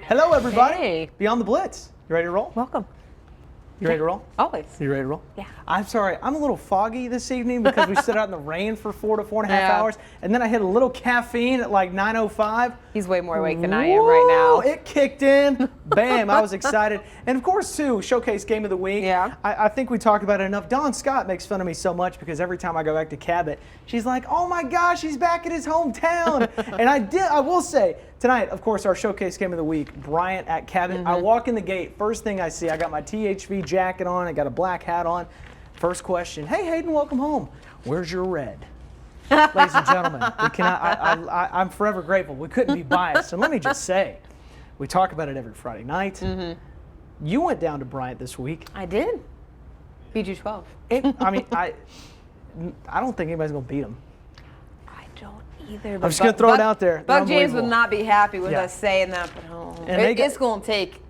Hello, everybody. Hey. Beyond the Blitz. You ready to roll? Welcome. You ready to roll? Always. You ready to roll? Yeah. I'm sorry. I'm a little foggy this evening because we stood out in the rain for 4 to 4.5 Yeah. hours, and then I hit a little caffeine at like 9:05. He's way more awake than I am right now. It kicked in. Bam. I was excited. And of course, too, Showcase Game of the Week. Yeah. I think we talked about it enough. Dawn Scott makes fun of me so much because every time I go back to Cabot, she's like, oh my gosh, he's back in his hometown. And I will say, tonight, of course, our Showcase Game of the Week, Bryant at Cabot. I walk in the gate, first thing I see, I got my THV jacket on, I got a black hat on. First question, hey Hayden, welcome home. Where's your red? Ladies and gentlemen, we cannot, I'm forever grateful. We couldn't be biased. And let me just say, we talk about it every Friday night. You went down to Bryant this week. I did. Beat you 12. I don't think anybody's going to beat them. I don't either. I'm just going to throw it out there. Buck James would Unbelievable. not be happy with Yeah. us saying that, but And they it's going to take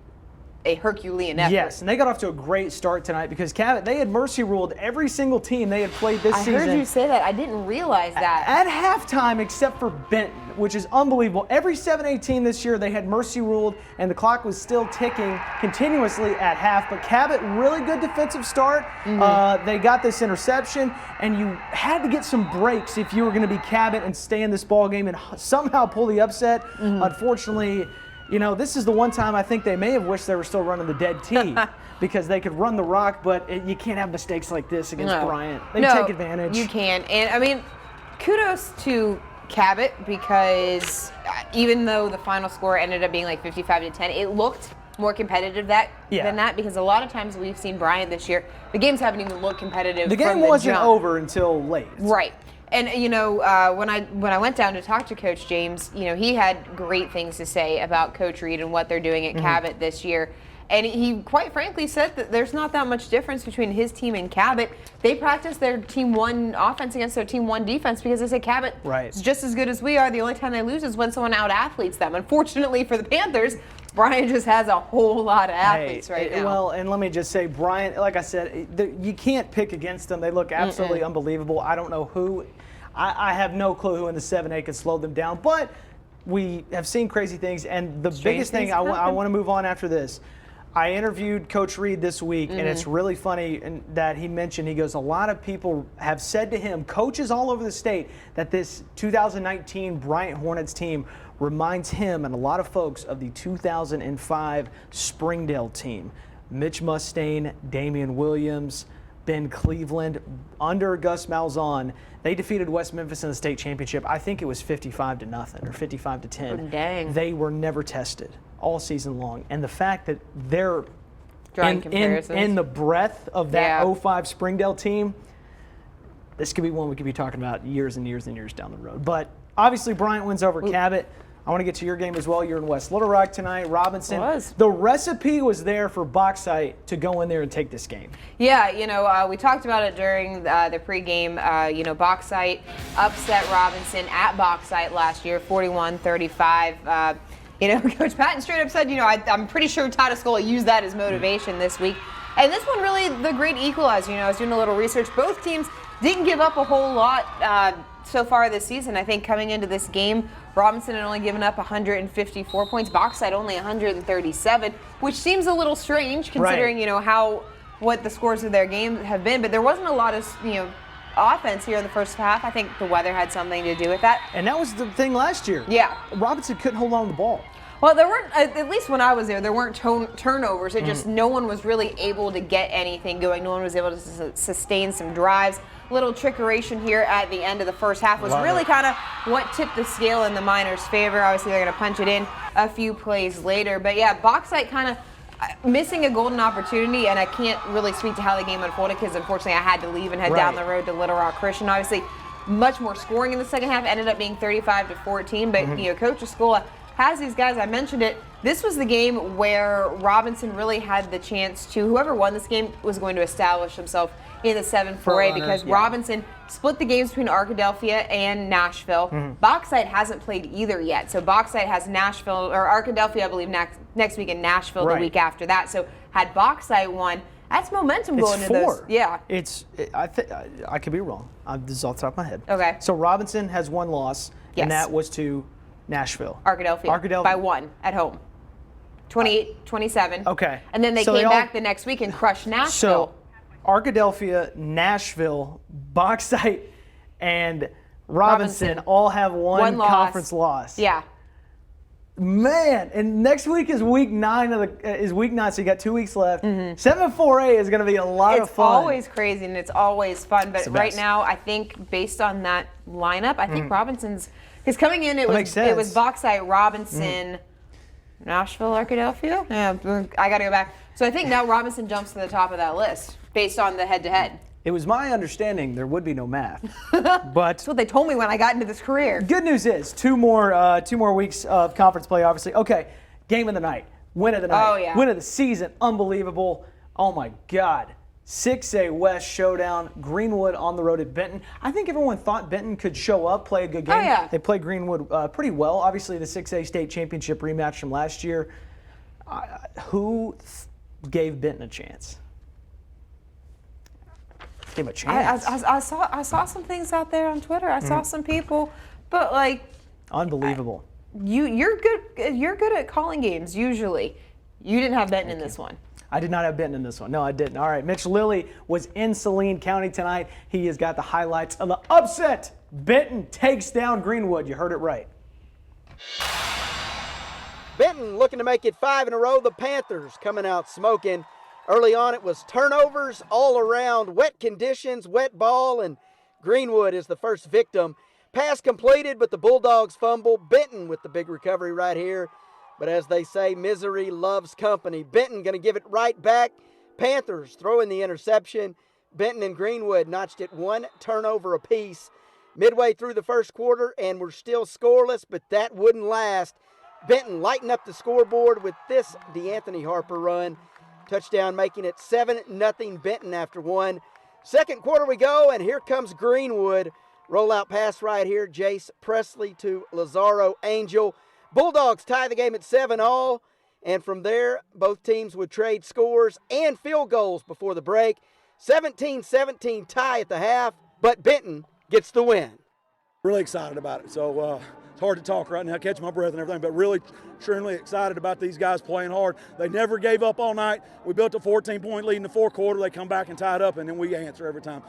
a Herculean effort. Yes, and they got off to a great start tonight because Cabot, they had mercy ruled every single team they had played this season. I heard you say that. I didn't realize that. At halftime, except for Benton, which is unbelievable. Every 7A team this year, they had mercy ruled, and the clock was still ticking continuously at half. But Cabot, really good defensive start. They got this interception, and you had to get some breaks if you were going to be Cabot and stay in this ball game and somehow pull the upset. Unfortunately, you know, this is the one time I think they may have wished they were still running the dead tee because they could run the rock, but you can't have mistakes like this against Bryant. They take advantage. You can. And, I mean, kudos to Cabot because even though the final score ended up being like 55-10, it looked more competitive than that because a lot of times we've seen Bryant this year, the games haven't even looked competitive. The game wasn't over until late. Right. And, you know, when I went down to talk to Coach James, you know, he had great things to say about Coach Reed and what they're doing at Cabot this year. And he quite frankly said that there's not that much difference between his team and Cabot. They practice their Team 1 offense against their Team 1 defense because they say Cabot is just as good as we are. The only time they lose is when someone out-athletes them. Unfortunately for the Panthers, Bryant just has a whole lot of athletes right now. Well, and let me just say, Bryant, like I said, you can't pick against them. They look absolutely unbelievable. I don't know who. I have no clue who in the 7A can slow them down. But we have seen crazy things. And the biggest thing, I want to move on after this. I interviewed Coach Reed this week, and it's really funny that he mentioned, he goes, a lot of people have said to him, coaches all over the state, that this 2019 Bryant Hornets team reminds him and a lot of folks of the 2005 Springdale team. Mitch Mustaine, Damian Williams, Ben Cleveland, under Gus Malzahn, they defeated West Memphis in the state championship. I think it was 55-0 or 55-10. Oh, dang. They were never tested all season long. And the fact that they're in the breadth of that 05 Springdale team, this could be one we could be talking about years and years and years down the road. But obviously Bryant wins over Cabot. I want to get to your game as well. You're in West Little Rock tonight. Robinson. The recipe was there for Bauxite to go in there and take this game. Yeah, you know, we talked about it during the pregame. You know, Bauxite upset Robinson at Bauxite last year, 41-35. You know, Coach Patton straight up said, you know, I'm pretty sure Titus Scola used that as motivation this week. And this one really the great equalizer. You know, I was doing a little research. Both teams didn't give up a whole lot so far this season. I think coming into this game, Robinson had only given up 154 points. Bauxite only 137, which seems a little strange considering, you know, what the scores of their game have been. But there wasn't a lot of, you know, offense here in the first half. I think the weather had something to do with that. And that was the thing last year. Yeah. Robinson couldn't hold on to the ball. Well, there weren't, at least when I was there weren't turnovers. It just, no one was really able to get anything going. No one was able to sustain some drives. Little trickeration here at the end of the first half was really kind of what tipped the scale in the Miners' favor. Obviously, they're going to punch it in a few plays later. But yeah, Bauxite kind of missing a golden opportunity, and I can't really speak to how the game unfolded because unfortunately I had to leave and head down the road to Little Rock Christian. Obviously, much more scoring in the second half, ended up being 35-14. But you know, Coach Escola has these guys. I mentioned it. This was the game where Robinson really had the chance to. Whoever won this game was going to establish himself in the 7-4A because Robinson split the games between Arkadelphia and Nashville. Bauxite hasn't played either yet. So Bauxite has Nashville, or Arkadelphia, I believe, next week, and Nashville the week after that. So had Bauxite won, that's momentum going into those. Yeah. I could be wrong. This is off the top of my head. Okay. So Robinson has one loss, and that was to Nashville. Arkadelphia. By 1 at home. 28, 27. Okay. And then they So came all- back the next week and crushed Nashville. So, Arkadelphia, Nashville, Bauxite, and Robinson all have one loss. conference loss. Yeah. Man, and next week is week 9 so you got 2 weeks left. 7-4A is going to be a lot of It's fun. always crazy and it's always fun, but the right best. now I think based on that lineup, I think Robinson's because coming in makes it was sense. Bauxite, Robinson, Nashville, Arkadelphia. Yeah, I got to go back. So I think now Robinson jumps to the top of that list based on the head-to-head. It was my understanding there would be no math, but That's what they told me when I got into this career. good news is 2 more weeks of conference play. Obviously, okay. Game of the night, win of the night, Oh, yeah. win of the season, unbelievable. Oh my God, 6A West showdown. Greenwood on the road at Benton. I think everyone thought Benton could show up, play a good game. Oh, yeah. They played Greenwood pretty well. Obviously, the 6A state championship rematch from last year. Who gave Benton a chance? Gave him a chance. I saw some things out there on Twitter. I saw some people, but like Unbelievable. you're good at calling games usually. You didn't have Benton in this one. I did not have Benton in this one. No, I didn't. All right, Mitch Lilly was in Saline County tonight. He has got the highlights of the upset. Benton takes down Greenwood. You heard it right. Benton looking to make it 5 in a row. The Panthers coming out smoking. Early on, it was turnovers all around, wet conditions, wet ball, and Greenwood is the first victim. Pass completed, but the Bulldogs fumble. Benton with the big recovery right here. But as they say, misery loves company. Benton going to give it right back. Panthers throwing the interception. Benton and Greenwood notched it 1 turnover apiece. Midway through the first quarter, and we're still scoreless, but that wouldn't last. Benton lighting up the scoreboard with this DeAnthony Harper run. Touchdown making it 7-0 Benton after 1. Second quarter we go, and here comes Greenwood. Rollout pass right here, Jace Presley to Lazaro Angel. Bulldogs tie the game at 7-all, and from there, both teams would trade scores and field goals before the break. 17-17 tie at the half, but Benton gets the win. Really excited about it. So it's hard to talk right now, catch my breath and everything, but really extremely excited about these guys playing hard. They never gave up all night. We built a 14-point lead in the fourth quarter. They come back and tie it up, and then we answer every time.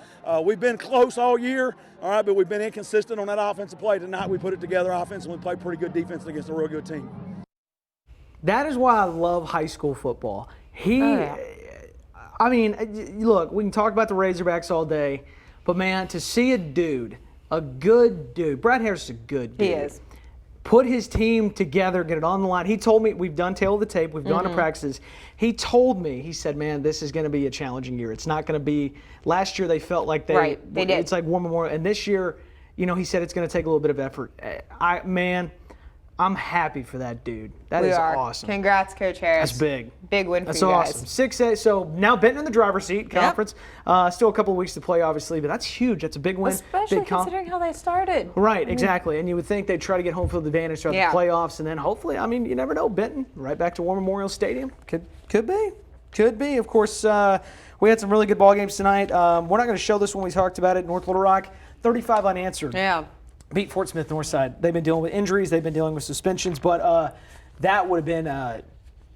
We've been close all year, all right, but we've been inconsistent on that offensive play. Tonight we put it together offense, and we played pretty good defense against a real good team. That is why I love high school football. I mean, look, we can talk about the Razorbacks all day, but man, to see a good dude, Brad Harris is a good dude. He is. Put his team together, get it on the line. He told me, we've done tail of the tape, we've gone to practices. He told me, he said, man, this is going to be a challenging year. It's not going to be, last year they felt like They did. It's like War Memorial. And this year, he said it's going to take a little bit of effort. I'm happy for that dude. That is awesome. Congrats, Coach Harris. That's big. Big win for That's you guys. awesome. 6A. So now Benton in the driver's seat conference. Still a couple of weeks to play, obviously, but that's huge. That's a big win. Especially considering how they started. Right, exactly. And you would think they'd try to get home field advantage throughout the playoffs, and then hopefully, I mean, you never know. Benton right back to War Memorial Stadium. Could be. Of course, we had some really good ball games tonight. We're not going to show this when we talked about it. North Little Rock, 35 unanswered. Yeah. Beat Fort Smith Northside. They've been dealing with injuries. They've been dealing with suspensions. But that would have been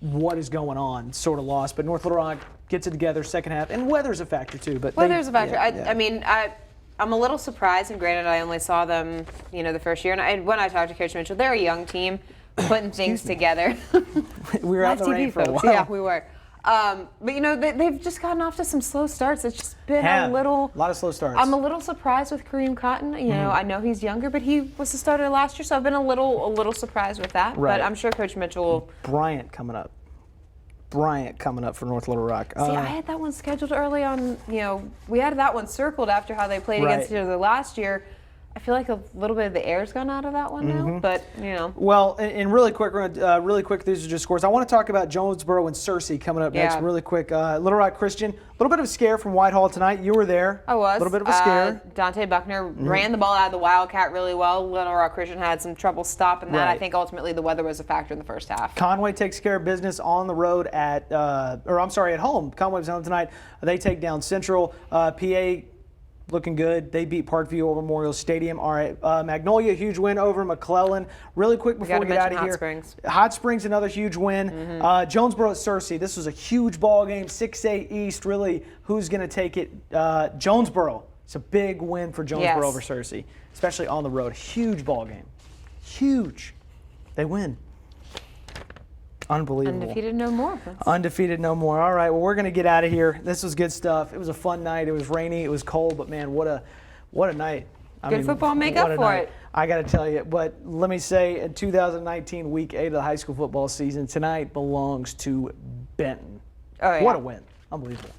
what is going on sort of loss. But North Little Rock gets it together second half. And weather's a factor, too. But Weather's a factor. I mean, I'm a little surprised, and granted, I only saw them, the first year. And when I talked to Coach Mitchell, they're a young team putting things together. We were out in the rain for a while. Yeah, we were. But they've just gotten off to some slow starts. It's just been a lot of slow starts. I'm a little surprised with Kareem Cotton. I know he's younger, but he was the starter last year, so I've been a little surprised with that. Right. But I'm sure Coach Mitchell will. Bryant coming up for North Little Rock. See, I had that one scheduled early on. We had that one circled after how they played against each other last year. I feel like a little bit of the air's gone out of that one now, but Well, and really quick, these are just scores. I want to talk about Jonesboro and Searcy coming up next. Really quick, Little Rock Christian, a little bit of a scare from Whitehall tonight. You were there. I was. A little bit of a scare. Dante Buckner ran the ball out of the Wildcat really well. Little Rock Christian had some trouble stopping that. I think ultimately the weather was a factor in the first half. Conway takes care of business on the road at home. Conway was home tonight. They take down Central. PA looking good. They beat Parkview over Memorial Stadium. All right, Magnolia, huge win over McClellan. Really quick before we get out of here. Hot Springs, another huge win. Jonesboro at Searcy. This was a huge ball game, 6A East. Really, who's going to take it? Jonesboro. It's a big win for Jonesboro over Searcy, especially on the road. Huge ball game. Huge. They win. Unbelievable. Undefeated no more. Undefeated no more. All right, well, we're going to get out of here. This was good stuff. It was a fun night. It was rainy. It was cold, but, man, what a night. Good football make up for it. I got to tell you. But let me say, in 2019, Week 8 of the high school football season, tonight belongs to Benton. Oh, yeah. What a win. Unbelievable.